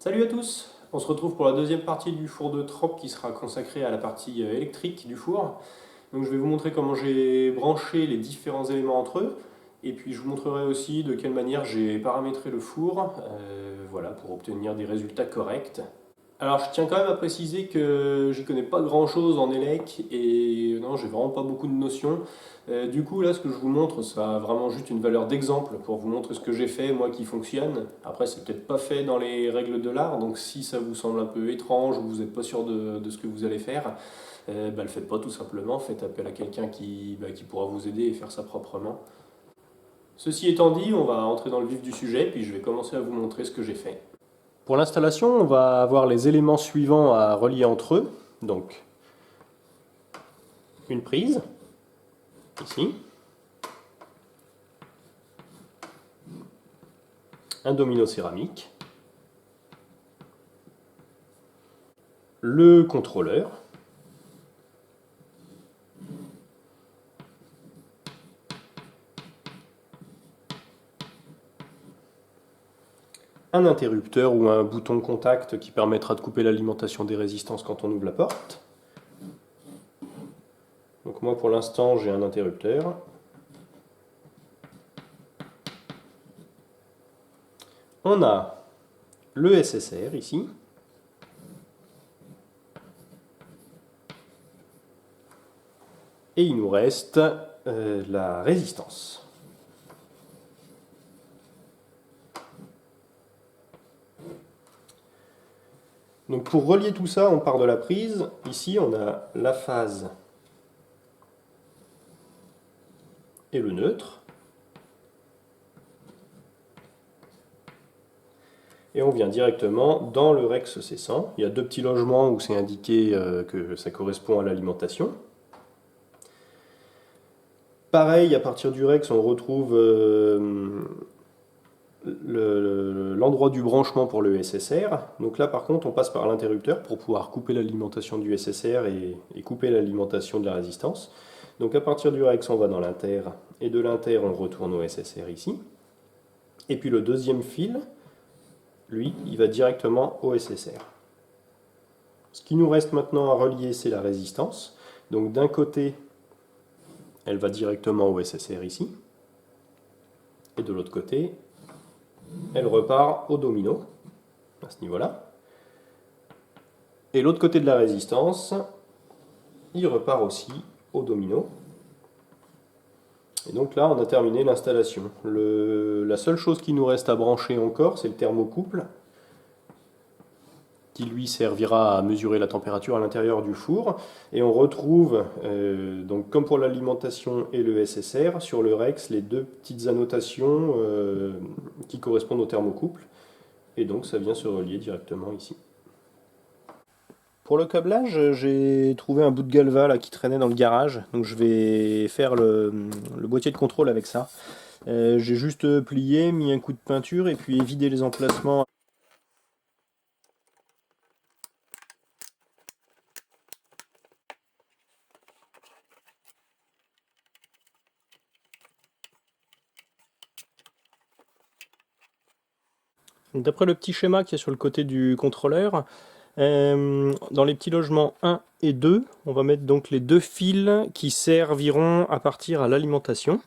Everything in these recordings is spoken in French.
Salut à tous! On se retrouve pour la deuxième partie du four de Trop qui sera consacrée à la partie électrique du four. Donc je vais vous montrer comment j'ai branché les différents éléments entre eux et puis je vous montrerai aussi de quelle manière j'ai paramétré le four voilà, pour obtenir des résultats corrects. Alors je tiens quand même à préciser que j'y connais pas grand chose en élec et non, j'ai vraiment pas beaucoup de notions. Du coup là ce que je vous montre ça a vraiment juste une valeur d'exemple pour vous montrer ce que j'ai fait moi qui fonctionne. Après c'est peut-être pas fait dans les règles de l'art donc si ça vous semble un peu étrange ou vous n'êtes pas sûr de ce que vous allez faire, le faites pas tout simplement, faites appel à quelqu'un qui pourra vous aider et faire ça proprement. Ceci étant dit, on va entrer dans le vif du sujet puis je vais commencer à vous montrer ce que j'ai fait. Pour l'installation, on va avoir les éléments suivants à relier entre eux. Donc, une prise, ici, un domino céramique, le contrôleur, un interrupteur ou un bouton contact qui permettra de couper l'alimentation des résistances quand on ouvre la porte. Donc moi pour l'instant j'ai un interrupteur. On a le SSR ici. Et il nous reste la résistance. Donc pour relier tout ça, on part de la prise. Ici, on a la phase et le neutre. Et on vient directement dans le Rex C100. Il y a deux petits logements où c'est indiqué que ça correspond à l'alimentation. Pareil, à partir du Rex, on retrouve l'endroit du branchement pour le SSR. Donc là, par contre, on passe par l'interrupteur pour pouvoir couper l'alimentation du SSR et couper l'alimentation de la résistance. Donc à partir du Rex, on va dans l'inter, et de l'inter, on retourne au SSR ici. Et puis le deuxième fil, lui, il va directement au SSR. Ce qui nous reste maintenant à relier, c'est la résistance. Donc d'un côté, elle va directement au SSR ici. Et de l'autre côté, elle repart au domino, à ce niveau-là. Et l'autre côté de la résistance, il repart aussi au domino. Et donc là, on a terminé l'installation. La seule chose qui nous reste à brancher encore, c'est le thermocouple, qui lui servira à mesurer la température à l'intérieur du four. Et on retrouve, donc comme pour l'alimentation et le SSR, sur le Rex, les deux petites annotations qui correspondent au thermocouple. Et donc ça vient se relier directement ici. Pour le câblage, j'ai trouvé un bout de galva là, qui traînait dans le garage, donc je vais faire le boîtier de contrôle avec ça. J'ai juste plié, mis un coup de peinture et puis vidé les emplacements. D'après le petit schéma qui est sur le côté du contrôleur, dans les petits logements 1 et 2, on va mettre donc les deux fils qui serviront à partir à l'alimentation.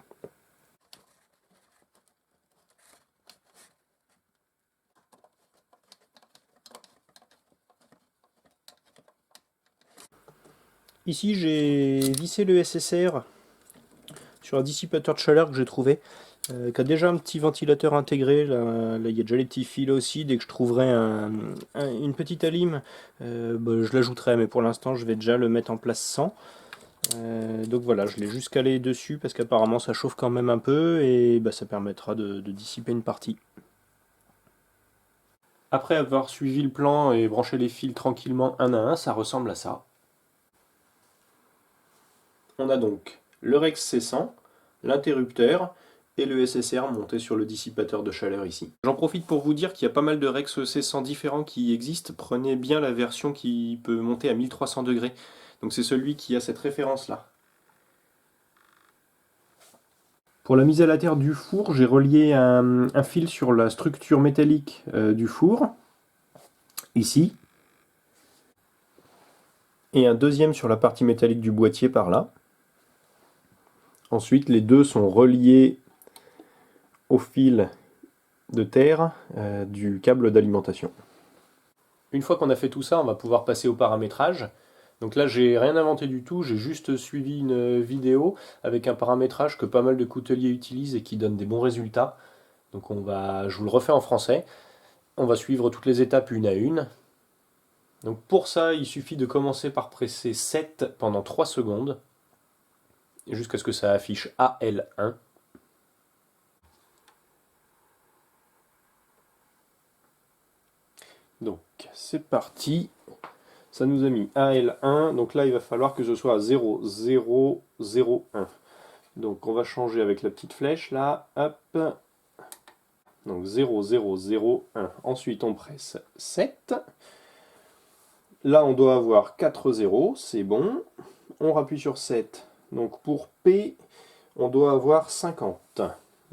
Ici j'ai vissé le SSR sur un dissipateur de chaleur que j'ai trouvé, qui a déjà un petit ventilateur intégré. Là, il y a déjà les petits fils aussi. Dès que je trouverai une petite alime, je l'ajouterai, mais pour l'instant je vais déjà le mettre en place sans. Donc voilà, je l'ai juste calé dessus parce qu'apparemment ça chauffe quand même un peu et ça permettra de dissiper une partie. Après avoir suivi le plan et branché les fils tranquillement un à un, ça ressemble à ça. On a donc le Rex C100, l'interrupteur et le SSR monté sur le dissipateur de chaleur ici. J'en profite pour vous dire qu'il y a pas mal de Rex C100 différents qui existent. Prenez bien la version qui peut monter à 1300 degrés. Donc c'est celui qui a cette référence là. Pour la mise à la terre du four, j'ai relié un fil sur la structure métallique du four. ici, et un deuxième sur la partie métallique du boîtier par là. Ensuite, les deux sont reliés au fil de terre du câble d'alimentation. Une fois qu'on a fait tout ça, on va pouvoir passer au paramétrage. Donc là, j'ai rien inventé du tout, j'ai juste suivi une vidéo avec un paramétrage que pas mal de couteliers utilisent et qui donne des bons résultats. Donc je vous le refais en français. On va suivre toutes les étapes une à une. Donc pour ça, il suffit de commencer par presser 7 pendant 3 secondes, jusqu'à ce que ça affiche AL1. Donc c'est parti. Ça nous a mis AL1, donc là il va falloir que ce soit à 0, 0, 0, 1. Donc on va changer avec la petite flèche là, hop. Donc 0, 0, 0, 1. Ensuite on presse 7. Là on doit avoir 4 zéros, c'est bon. On rappuie sur 7. Donc pour P, on doit avoir 50.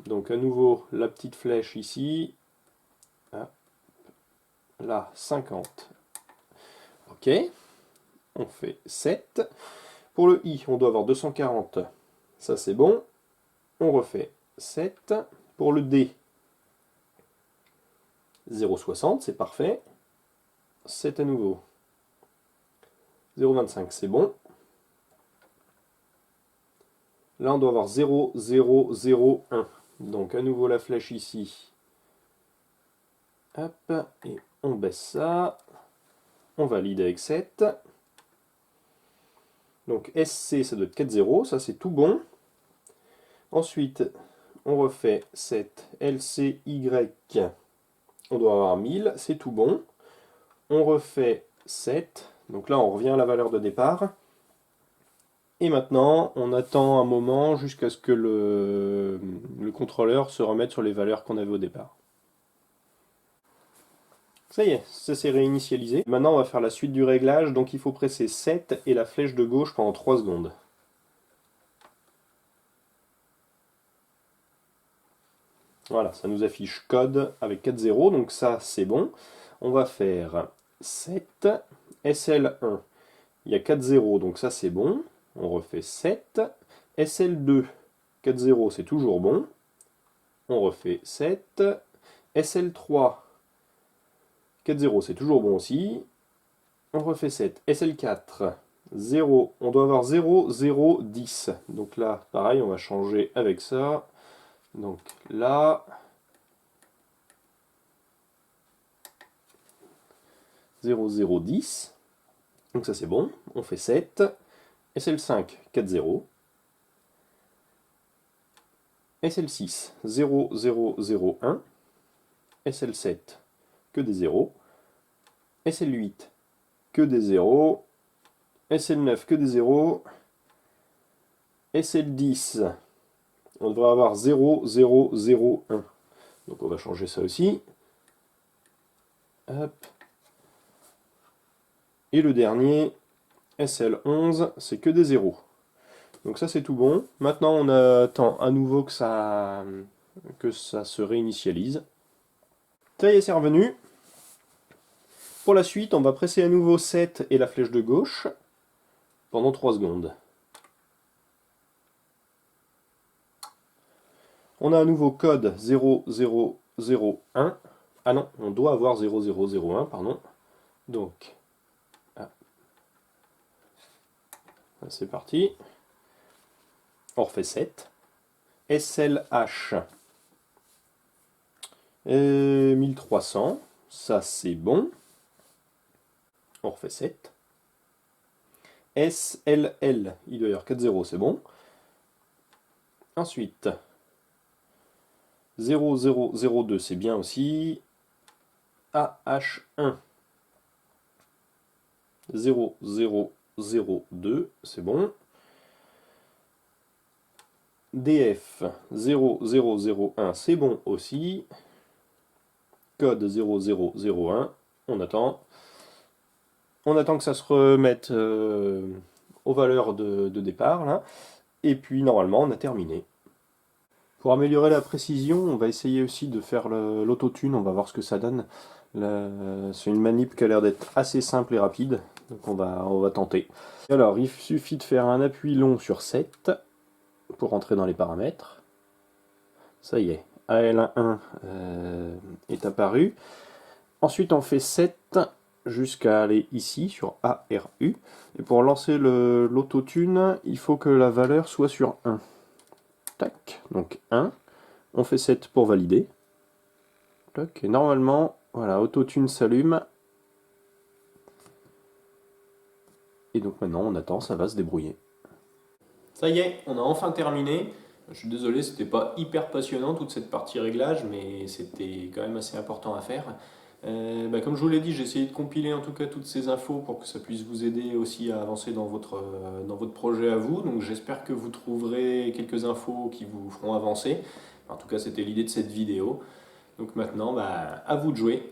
Donc à nouveau la petite flèche ici. Là 50. Ok. On fait 7. Pour le I, on doit avoir 240. Ça c'est bon. On refait 7. Pour le D, 0,60, c'est parfait. 7 à nouveau. 0,25, c'est bon. Là, on doit avoir 0, 0, 0, 1. Donc, à nouveau la flèche ici. Hop, et on baisse ça. On valide avec 7. Donc, SC, ça doit être 4, 0. Ça, c'est tout bon. Ensuite, on refait 7. LCY, on doit avoir 1000. C'est tout bon. On refait 7. Donc là, on revient à la valeur de départ. Et maintenant, on attend un moment jusqu'à ce que le contrôleur se remette sur les valeurs qu'on avait au départ. Ça y est, ça s'est réinitialisé. Maintenant, on va faire la suite du réglage. Donc il faut presser 7 et la flèche de gauche pendant 3 secondes. Voilà, ça nous affiche code avec 4 zéros, donc ça c'est bon. On va faire 7, SL1, il y a 4 zéros, donc ça c'est bon. On refait 7, SL2, 4 zéros, c'est toujours bon. On refait 7, SL3, 4 zéros, c'est toujours bon aussi. On refait 7, SL4, 0, on doit avoir 0, 0, 10. Donc là, pareil, on va changer avec ça. Donc là, 0, 0, 10. Donc ça c'est bon. On fait 7. SL5, 4, 0. SL6, 0, 0, 0, 1. SL7, que des 0. SL8, que des 0. SL9, que des 0. SL10, on devrait avoir 0, 0, 0, 1. Donc on va changer ça aussi. Hop. Et le dernier, SL11, c'est que des 0. Donc ça c'est tout bon. Maintenant on attend à nouveau que ça se réinitialise. Ça y est, c'est revenu. Pour la suite, on va presser à nouveau 7 et la flèche de gauche pendant 3 secondes. On a à nouveau code 0001. Ah non, on doit avoir 0001, pardon. Donc, c'est parti. On refait 7. SLH 1300. Ça, c'est bon. On refait 7. SLL, il doit y avoir 4 zéros, c'est bon. Ensuite, 0002, c'est bien aussi. AH1, 0002, c'est bon. DF 0001, c'est bon aussi. Code 0001, on attend. On attend que ça se remette aux valeurs de départ, là. Et puis, normalement, on a terminé. Pour améliorer la précision, on va essayer aussi de faire l'autotune, on va voir ce que ça donne. C'est une manip qui a l'air d'être assez simple et rapide, donc on va tenter. Alors, il suffit de faire un appui long sur 7 pour entrer dans les paramètres. Ça y est, AL1 est apparu. Ensuite, on fait 7 jusqu'à aller ici sur ARU. Et pour lancer l'autotune, il faut que la valeur soit sur 1. Tac, donc 1. On fait 7 pour valider. Tac, et normalement, voilà, autotune s'allume. Et donc maintenant, on attend, ça va se débrouiller. Ça y est, on a enfin terminé. Je suis désolé, c'était pas hyper passionnant toute cette partie réglage, mais c'était quand même assez important à faire. Comme je vous l'ai dit, j'ai essayé de compiler en tout cas toutes ces infos pour que ça puisse vous aider aussi à avancer dans votre projet à vous. Donc j'espère que vous trouverez quelques infos qui vous feront avancer. En tout cas, c'était l'idée de cette vidéo. Donc maintenant, à vous de jouer.